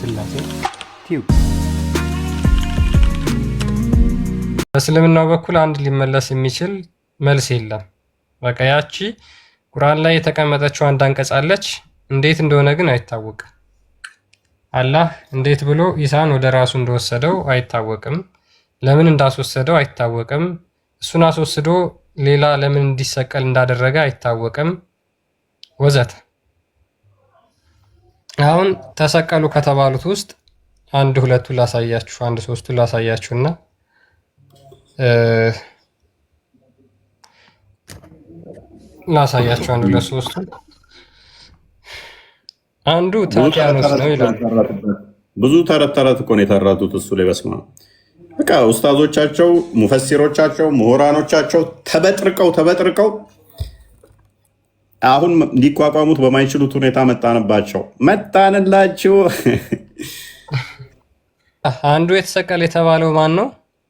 ስላሴ ቲዩብ። በእስልምናው በኩል አንድ ሊመለስ የሚችል መልስ የለም። በቃ ያቺ ቁርአን ላይ የተቀመጠችው አንድ አንቀጽ አለች። እንዴት እንደሆነ ግን አይታወቅም። አላህ እንዴት ብሎ ኢሳን ወደ ራሱ እንደወሰደው አይታወቅም። ለምን እንዳስወሰደው አይታወቅም። እሱን አስወስዶ ሌላ ለምን እንዲሰቀል እንዳደረገ አይታወቅም ወዘተ። አሁን ተሰቀሉ ከተባሉት ውስጥ አንድ ሁለቱን ላሳያችሁ፣ አንድ ሶስቱን ላሳያችሁና ላሳያችሁ አንድ ሁለት ሶስቱን። አንዱ ታቲያኖስ ነው ይላል። ብዙ ተረት እኮ ነው የተረቱት እሱ ላይ። በስማ በቃ ኡስታዞቻቸው፣ ሙፈሲሮቻቸው፣ ምሁራኖቻቸው ተበጥርቀው አሁን ሊቋቋሙት በማይችሉት ሁኔታ መጣንላችሁ። አንዱ የተሰቀለ የተባለው ማን ነው?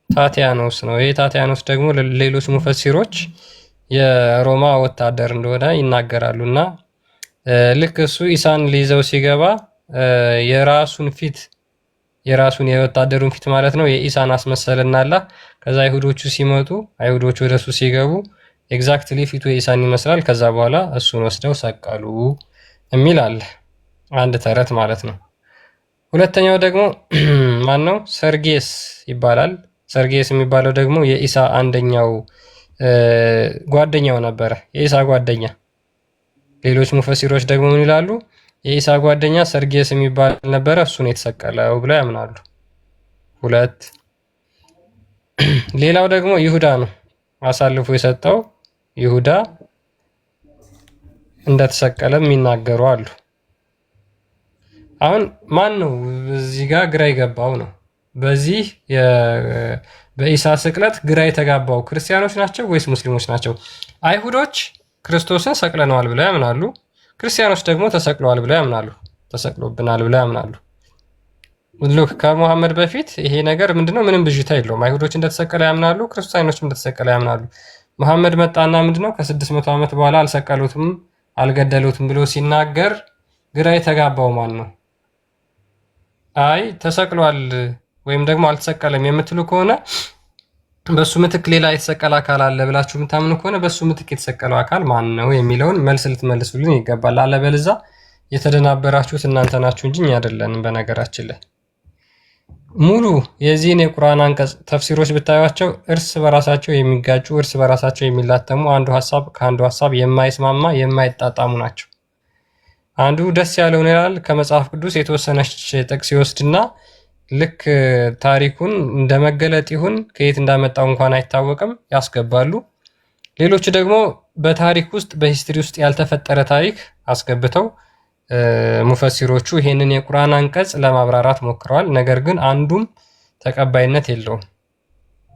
ታቲያኖስ ነው። ይሄ ታቲያኖስ ደግሞ ሌሎች ሙፈሲሮች የሮማ ወታደር እንደሆነ ይናገራሉና ልክ እሱ ኢሳን ሊይዘው ሲገባ የራሱን የወታደሩን ፊት ማለት ነው የኢሳን አስመሰለናላ። ከዛ አይሁዶቹ ሲመጡ አይሁዶቹ ወደሱ ሲገቡ ኤግዛክትሊ ፊቱ የኢሳን ይመስላል። ከዛ በኋላ እሱን ወስደው ሰቀሉ የሚል አለ፣ አንድ ተረት ማለት ነው። ሁለተኛው ደግሞ ማን ነው? ሰርጌስ ይባላል። ሰርጌስ የሚባለው ደግሞ የኢሳ አንደኛው ጓደኛው ነበረ፣ የኢሳ ጓደኛ። ሌሎች ሙፈሲሮች ደግሞ ምን ይላሉ? የኢሳ ጓደኛ ሰርጌስ የሚባል ነበረ፣ እሱን የተሰቀለው ብለው ያምናሉ። ሁለት። ሌላው ደግሞ ይሁዳ ነው፣ አሳልፎ የሰጠው ይሁዳ እንደተሰቀለም የሚናገሩ አሉ። አሁን ማን ነው እዚህ ጋር ግራ የገባው ነው? በዚህ በኢሳ ስቅለት ግራ የተጋባው ክርስቲያኖች ናቸው ወይስ ሙስሊሞች ናቸው? አይሁዶች ክርስቶስን ሰቅለነዋል ብለው ያምናሉ። ክርስቲያኖች ደግሞ ተሰቅለዋል ብለው ያምናሉ። ተሰቅሎብናል ብለው ያምናሉ። ሉክ ከሙሐመድ በፊት ይሄ ነገር ምንድነው? ምንም ብዥታ የለውም። አይሁዶች እንደተሰቀለ ያምናሉ፣ ክርስቲያኖችም እንደተሰቀለ ያምናሉ። መሐመድ መጣና ምንድነው ከ600 ዓመት በኋላ አልሰቀሉትም አልገደሉትም ብሎ ሲናገር ግራ የተጋባው ማን ነው? አይ ተሰቅሏል ወይም ደግሞ አልተሰቀለም የምትሉ ከሆነ በሱ ምትክ ሌላ የተሰቀለ አካል አለ ብላችሁ የምታምኑ ከሆነ በሱ ምትክ የተሰቀለው አካል ማን ነው የሚለውን መልስ ልትመልሱልን ይገባል። አለበለዚያ የተደናበራችሁት እናንተ ናችሁ እንጂ እኛ አይደለንም። በነገራችን ላይ ሙሉ የዚህን የቁርአን አንቀጽ ተፍሲሮች ብታዩቸው እርስ በራሳቸው የሚጋጩ፣ እርስ በራሳቸው የሚላተሙ፣ አንዱ ሐሳብ ከአንዱ ሐሳብ የማይስማማ የማይጣጣሙ ናቸው። አንዱ ደስ ያለውን ይላል፣ ከመጽሐፍ ቅዱስ የተወሰነች ጥቅስ ይወስድና ልክ ታሪኩን እንደመገለጥ ይሁን ከየት እንዳመጣው እንኳን አይታወቅም ያስገባሉ። ሌሎቹ ደግሞ በታሪክ ውስጥ በሂስትሪ ውስጥ ያልተፈጠረ ታሪክ አስገብተው ሙፈሲሮቹ ይሄንን የቁርአን አንቀጽ ለማብራራት ሞክረዋል። ነገር ግን አንዱም ተቀባይነት የለውም።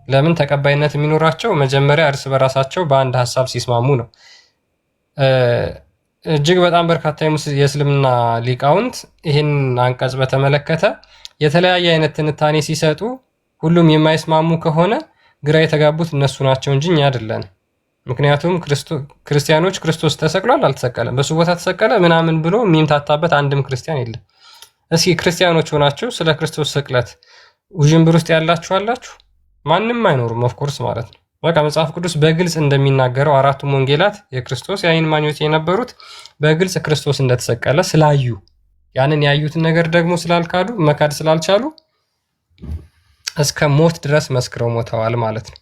ለምን ተቀባይነት የሚኖራቸው? መጀመሪያ እርስ በራሳቸው በአንድ ሐሳብ ሲስማሙ ነው። እጅግ በጣም በርካታ የእስልምና ሊቃውንት ይህን አንቀጽ በተመለከተ የተለያየ አይነት ትንታኔ ሲሰጡ ሁሉም የማይስማሙ ከሆነ ግራ የተጋቡት እነሱ ናቸው እንጂ እኛ አይደለን። ምክንያቱም ክርስቲያኖች ክርስቶስ ተሰቅሏል አልተሰቀለም፣ በሱ ቦታ ተሰቀለ ምናምን ብሎ የሚምታታበት አንድም ክርስቲያን የለም። እስኪ ክርስቲያኖች ሆናችሁ ስለ ክርስቶስ ስቅለት ውዥንብር ውስጥ ያላችሁ አላችሁ? ማንም አይኖሩም። ኦፍኮርስ ማለት ነው። በቃ መጽሐፍ ቅዱስ በግልጽ እንደሚናገረው አራቱም ወንጌላት የክርስቶስ የዓይን ማኞች የነበሩት በግልጽ ክርስቶስ እንደተሰቀለ ስላዩ ያንን ያዩትን ነገር ደግሞ ስላልካዱ መካድ ስላልቻሉ እስከ ሞት ድረስ መስክረው ሞተዋል ማለት ነው።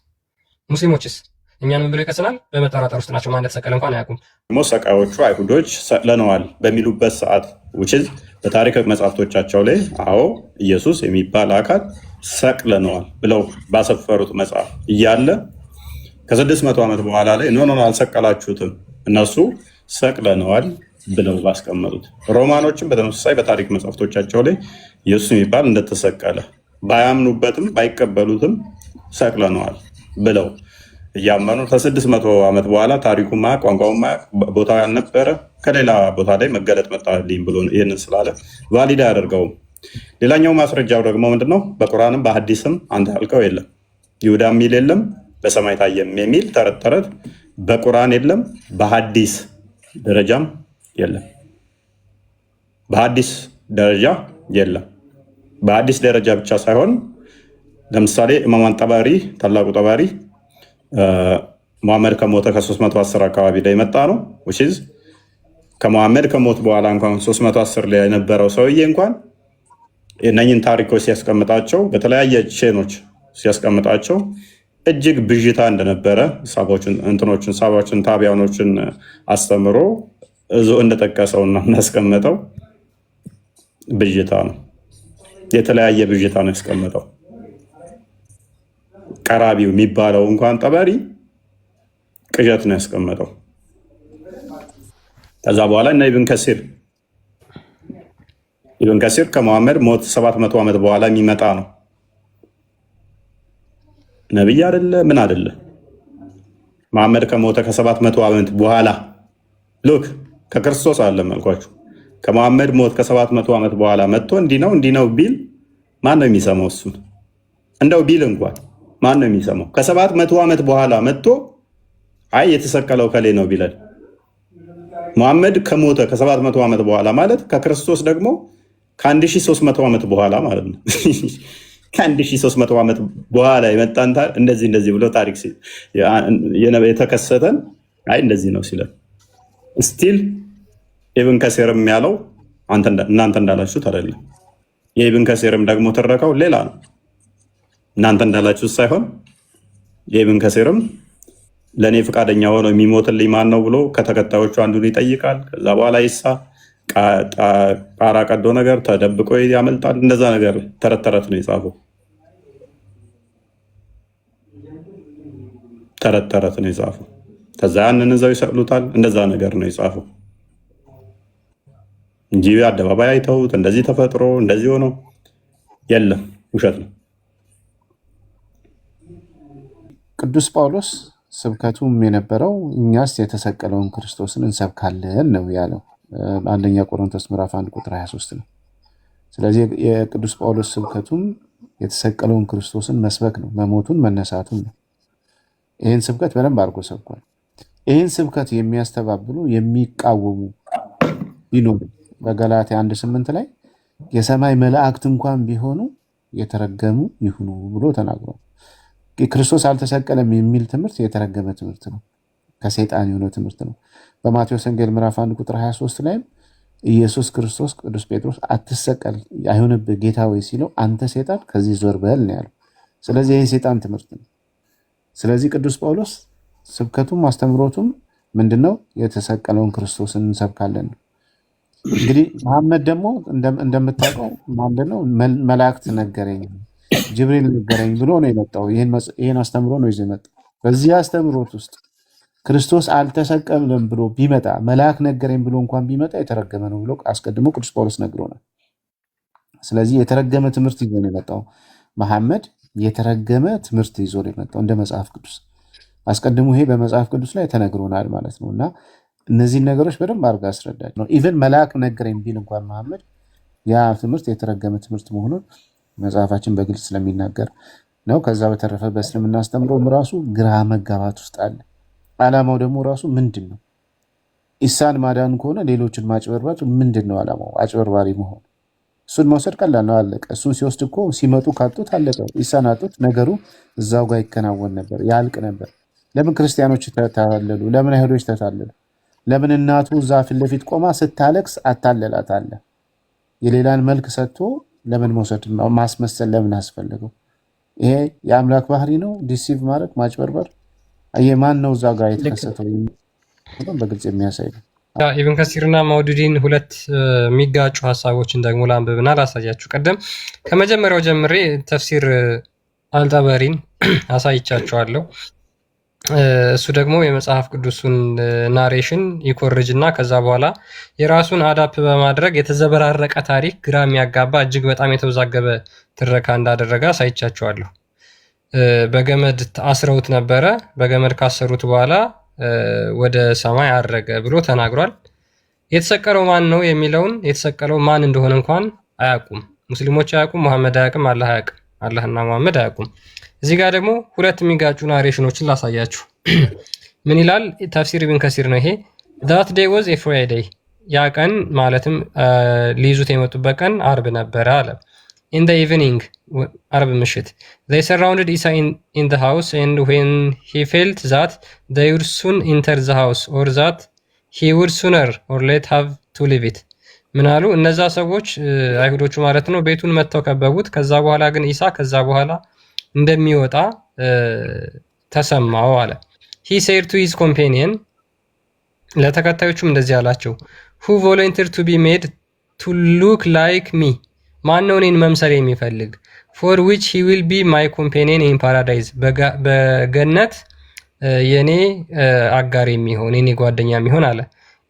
ሙስሊሞችስ እኛን ምን ብለው ይከሰናል? በመጠራጠር ውስጥ ናቸው። ማን እንደተሰቀለ እንኳን አያውቁም። ደግሞ ሰቃዮቹ አይሁዶች ሰቅለነዋል በሚሉበት ሰዓት ውችዝ በታሪክ መጽሐፍቶቻቸው ላይ አዎ ኢየሱስ የሚባል አካል ሰቅለነዋል ብለው ባሰፈሩት መጽሐፍ እያለ ከ600 ዓመት በኋላ ላይ ኖ አልሰቀላችሁትም እነሱ ሰቅለነዋል ብለው ባስቀመጡት። ሮማኖችም በተመሳሳይ በታሪክ መጽሐፍቶቻቸው ላይ ኢየሱስ የሚባል እንደተሰቀለ ባያምኑበትም ባይቀበሉትም ሰቅለነዋል ብለው እያመኑ ከ600 ዓመት በኋላ ታሪኩ ማያውቅ ቋንቋው ማያውቅ ቦታው ያልነበረ ከሌላ ቦታ ላይ መገለጥ መጣልኝ ብሎ ይህንን ስላለ ቫሊድ አያደርገውም። ሌላኛው ማስረጃው ደግሞ ምንድነው? በቁርአንም በሐዲስም አንተ ያልከው የለም ይሁዳ የሚል የለም፣ በሰማይ ታየም የሚል ተረት ተረት በቁርአን የለም፣ በሐዲስ ደረጃም የለም። በሐዲስ ደረጃ የለም። በአዲስ ደረጃ ብቻ ሳይሆን ለምሳሌ ኢማም ጠባሪ ታላቁ ጠባሪ መሐመድ ከሞተ ከ310 አካባቢ ላይ የመጣ ነው። ከመሐመድ ከሞት በኋላ እንኳን 310 ላይ የነበረው ሰውዬ እንኳን እነኝን ታሪኮች ሲያስቀምጣቸው በተለያየ ቼኖች ሲያስቀምጣቸው እጅግ ብዥታ እንደነበረ ሳባዎችን ታቢያኖችን አስተምሮ እዞ እንደጠቀሰውና እንዳስቀመጠው ብዥታ ነው። የተለያየ ብዥታ ነው ያስቀመጠው። ቀራቢው የሚባለው እንኳን ጠበሪ ቅዠት ነው ያስቀመጠው። ከዛ በኋላ እና ኢብን ከሲር ከመሐመድ ሞት 700 ዓመት በኋላ የሚመጣ ነው። ነብይ አይደለ ምን አይደለ። መሐመድ ከሞተ ከ700 ዓመት በኋላ ሉክ ከክርስቶስ አለ መልኳችሁ ከመሐመድ ሞት ከ700 ዓመት በኋላ መጥቶ እንዲህ ነው ቢል ማን ነው የሚሰማው? እሱን እንደው ቢል እንኳን ማን ነው የሚሰማው? ከ700 ዓመት በኋላ መጥቶ አይ የተሰቀለው ከሌ ነው ቢላል መሐመድ ከሞተ ከ700 ዓመት በኋላ ማለት ከክርስቶስ ደግሞ ከ1300 ዓመት በኋላ ማለት ነው። ከ1300 ዓመት በኋላ የመጣን እንደዚህ ብሎ ታሪክ የተከሰተን አይ እንደዚህ ነው ሲለን ስቲል ኢብን ከሲርም ያለው እናንተ እንዳላችሁት አይደለም። የኢብን ከሲርም ደግሞ ትረካው ሌላ ነው። እናንተ እንዳላችሁት ሳይሆን የኢብን ከሲርም ለእኔ ፈቃደኛ ሆኖ የሚሞትልኝ ማን ነው ብሎ ከተከታዮቹ አንዱን ይጠይቃል። ከዛ በኋላ ይሳ ጣራ ቀዶ ነገር ተደብቆ ያመልጣል። እንደዛ ነገር ተረት ነው የጻፈው። ተረት ነው የጻፈው። ከዛ ያንን እዛው ይሰቅሉታል። እንደዛ ነገር ነው የጻፈው እንጂ አደባባይ አይተውት እንደዚህ ተፈጥሮ እንደዚህ ሆኖ የለም፣ ውሸት ነው። ቅዱስ ጳውሎስ ስብከቱም የነበረው እኛስ የተሰቀለውን ክርስቶስን እንሰብካለን ነው ያለው። አንደኛ ቆሮንቶስ ምዕራፍ 1 ቁጥር 23 ነው። ስለዚህ የቅዱስ ጳውሎስ ስብከቱም የተሰቀለውን ክርስቶስን መስበክ ነው፣ መሞቱን መነሳቱን ነው። ይህን ስብከት በደንብ አድርጎ ሰብኳል። ይህን ስብከት የሚያስተባብሉ የሚቃወሙ ቢኖሩ በገላትያ 1:8 ላይ የሰማይ መላእክት እንኳን ቢሆኑ የተረገሙ ይሁኑ ብሎ ተናግሯል። ክርስቶስ አልተሰቀለም የሚል ትምህርት የተረገመ ትምህርት ነው፣ ከሰይጣን የሆነ ትምህርት ነው። በማቴዎስ ወንጌል ምዕራፍ 1 ቁጥር 23 ላይም ኢየሱስ ክርስቶስ ቅዱስ ጴጥሮስ አትሰቀል አይሁንብህ ጌታ ወይ ሲለው አንተ ሰይጣን ከዚህ ዞር በል ነው ያለው። ስለዚህ ይህ ሰይጣን ትምህርት ነው። ስለዚህ ቅዱስ ጳውሎስ ስብከቱም አስተምሮቱም ምንድነው? የተሰቀለውን ክርስቶስን እንሰብካለን ነው። እንግዲህ መሐመድ ደግሞ እንደምታውቀው ምንድነው? መላእክት ነገረኝ ጅብሪል ነገረኝ ብሎ ነው የመጣው። ይህን አስተምሮ ነው ይዞ የመጣው። በዚህ አስተምሮት ውስጥ ክርስቶስ አልተሰቀለም ብሎ ቢመጣ መልአክ ነገረኝ ብሎ እንኳን ቢመጣ የተረገመ ነው ብሎ አስቀድሞ ቅዱስ ጳውሎስ ነግሮናል። ስለዚህ የተረገመ ትምህርት ይዞ ነው የመጣው መሐመድ። የተረገመ ትምህርት ይዞ ነው የመጣው እንደ መጽሐፍ ቅዱስ አስቀድሞ ይሄ በመጽሐፍ ቅዱስ ላይ ተነግሮናል ማለት ነው። እና እነዚህን ነገሮች በደንብ አድርጋ አስረዳች ነው። ኢቨን መልአክ ነገረኝ ቢል እንኳን መሐመድ ያ ትምህርት የተረገመ ትምህርት መሆኑን መጽሐፋችን በግልጽ ስለሚናገር ነው። ከዛ በተረፈ በእስልምና አስተምሮም ራሱ ግራ መጋባት ውስጥ አለ። ዓላማው ደግሞ ራሱ ምንድን ነው? ኢሳን ማዳን ከሆነ ሌሎችን ማጭበርበር ምንድን ነው ዓላማው? አጭበርባሪ መሆን። እሱን መውሰድ ቀላል ነው፣ አለቀ። እሱን ሲወስድ እኮ ሲመጡ ካጡት አለቀ። ኢሳን አጡት፣ ነገሩ እዛው ጋር ይከናወን ነበር፣ ያልቅ ነበር። ለምን ክርስቲያኖች ተታለሉ? ለምን አይሁዶች ተታለሉ? ለምን እናቱ እዛ ፊት ለፊት ቆማ ስታለቅስ አታለላት አለ? የሌላን መልክ ሰጥቶ ለምን መውሰድ ማስመሰል ለምን አስፈለገው? ይሄ የአምላክ ባህሪ ነው። ዲሲቭ ማድረግ ማጭበርበር የማን ነው? እዛ ጋር የተከሰተው በግልጽ የሚያሳይ ነው። ኢብን ከሲርና መውዱዲን ሁለት የሚጋጩ ሀሳቦችን ደግሞ ላንብብና ላሳያችሁ። ቀደም ከመጀመሪያው ጀምሬ ተፍሲር አልጠበሪን አሳይቻችኋለሁ። እሱ ደግሞ የመጽሐፍ ቅዱሱን ናሬሽን ይኮርጅ እና ከዛ በኋላ የራሱን አዳፕ በማድረግ የተዘበራረቀ ታሪክ፣ ግራ የሚያጋባ እጅግ በጣም የተወዛገበ ትረካ እንዳደረገ አሳይቻችኋለሁ። በገመድ አስረውት ነበረ። በገመድ ካሰሩት በኋላ ወደ ሰማይ አረገ ብሎ ተናግሯል። የተሰቀለው ማን ነው የሚለውን የተሰቀለው ማን እንደሆነ እንኳን አያውቁም። ሙስሊሞች አያውቁም፣ መሐመድ አያውቅም፣ አላህ አያውቅም። አላህና መሐመድ አያውቁም። እዚህ ጋር ደግሞ ሁለት የሚጋጩ ናሬሽኖችን ላሳያችሁ። ምን ይላል? ተፍሲር ኢብን ከሲር ነው ይሄ። that day was a Friday ያ ቀን ማለትም ሊይዙት የመጡበት ቀን አርብ ነበረ አለ። in the evening, አርብ ምሽት they surrounded Isa in the house, and when he felt that they would soon enter the house, or that he would sooner or later have to leave it. ምን አሉ እነዛ ሰዎች አይሁዶቹ ማለት ነው ቤቱን መጥተው ከበቡት። ከዛ በኋላ ግን ኢሳ ከዛ በኋላ እንደሚወጣ ተሰማው አለ። he said to his companion, ለተከታዮቹም እንደዚህ አላቸው who volunteered to be made to look like me, ማን ነው እኔን መምሰል የሚፈልግ? for which he will be my companion in paradise, በገነት የኔ አጋር የሚሆን የኔ ጓደኛ የሚሆን አለ።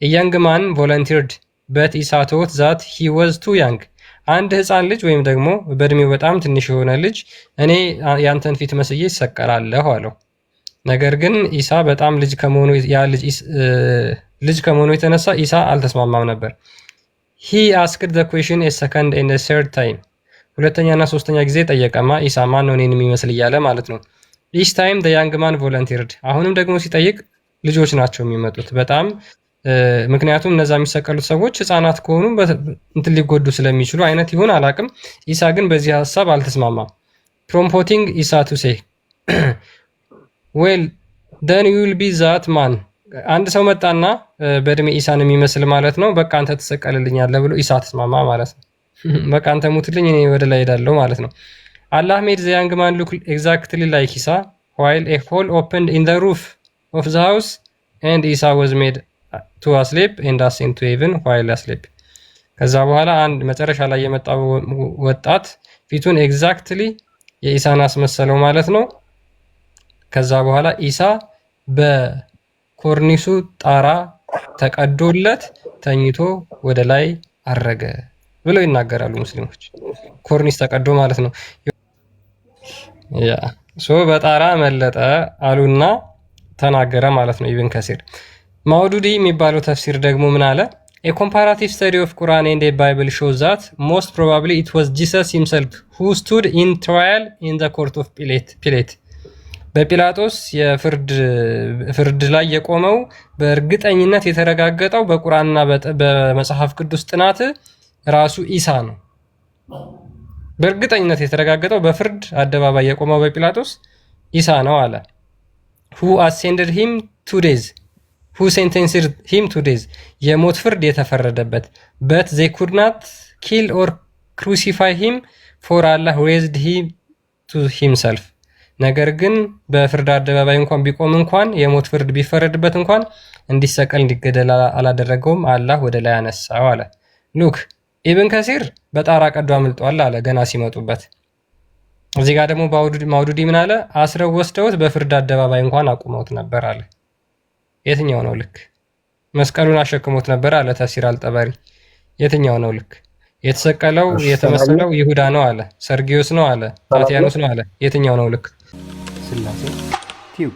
a young man volunteered, but Isa thought that he was too young. አንድ ህፃን ልጅ ወይም ደግሞ በእድሜው በጣም ትንሽ የሆነ ልጅ እኔ ያንተን ፊት መስዬ እሰቀላለሁ አለው። ነገር ግን ኢሳ በጣም ልጅ ከመሆኑ የተነሳ ኢሳ አልተስማማም ነበር። he asked the question a second and a third time, ሁለተኛና ሶስተኛ ጊዜ ጠየቀማ ኢሳ ማን ነው እኔን የሚመስል እያለ ማለት ነው። each time the young man volunteered, አሁንም ደግሞ ሲጠይቅ ልጆች ናቸው የሚመጡት በጣም ምክንያቱም እነዛ የሚሰቀሉት ሰዎች ህፃናት ከሆኑ እንትን ሊጎዱ ስለሚችሉ አይነት ይሁን አላቅም። ኢሳ ግን በዚህ ሐሳብ አልተስማማም። prompting Isa to say, well then you will be that man, አንድ ሰው መጣና በእድሜ ኢሳን የሚመስል ማለት ነው በቃ አንተ ትሰቀልልኛለህ ብሎ ኢሳ ተስማማ ማለት ነው። በቃ አንተ ሙትልኝ እኔ ወደ ላይ ሄዳለሁ ማለት ነው። Allah made the young man look exactly like Isa, while a hole opened in the roof of the house, and Isa was made to asleep and ascend to heaven while asleep. ከዛ በኋላ አንድ መጨረሻ ላይ የመጣው ወጣት ፊቱን ኤግዛክትሊ የኢሳን አስመሰለው ማለት ነው። ከዛ በኋላ ኢሳ በኮርኒሱ ጣራ ተቀዶለት ተኝቶ ወደ ላይ አረገ ብለው ይናገራሉ ሙስሊሞች። ኮርኒስ ተቀዶ ማለት ነው። በጣራ መለጠ አሉና ተናገረ ማለት ነው ኢብን ከሲር። ማውዱዲ የሚባለው ተፍሲር ደግሞ ምን አለ? A comparative study of Quran and the Bible shows that most probably it was Jesus himself who stood in trial in the court of Pilate. በጲላጦስ የፍርድ ላይ የቆመው በእርግጠኝነት የተረጋገጠው በቁርአንና በመጽሐፍ ቅዱስ ጥናት ራሱ ኢሳ ነው። በእርግጠኝነት የተረጋገጠው በፍርድ አደባባይ የቆመው በጲላጦስ ኢሳ ነው አለ። who ascended him 2 days, who sentenced him 2 days, የሞት ፍርድ የተፈረደበት but they could not kill or crucify him for Allah raised him to himself. ነገር ግን በፍርድ አደባባይ እንኳን ቢቆም እንኳን የሞት ፍርድ ቢፈረድበት እንኳን እንዲሰቀል እንዲገደል አላደረገውም፣ አላህ ወደ ላይ አነሳው አለ። ሉክ ኢብን ከሲር በጣራ ቀዶ አምልጧል አለ ገና ሲመጡበት። እዚህ ጋር ደግሞ ማውዱዲ ምን አለ? አስረው ወስደውት በፍርድ አደባባይ እንኳን አቁመውት ነበር አለ። የትኛው ነው ልክ? መስቀሉን አሸክሞት ነበር አለ ተፍሲር አልጠበሪ። የትኛው ነው ልክ? የተሰቀለው የተመሰለው ይሁዳ ነው አለ፣ ሰርጊዮስ ነው አለ፣ ታቲያኖስ ነው አለ። የትኛው ነው ልክ? ስላሴ ቲዩብ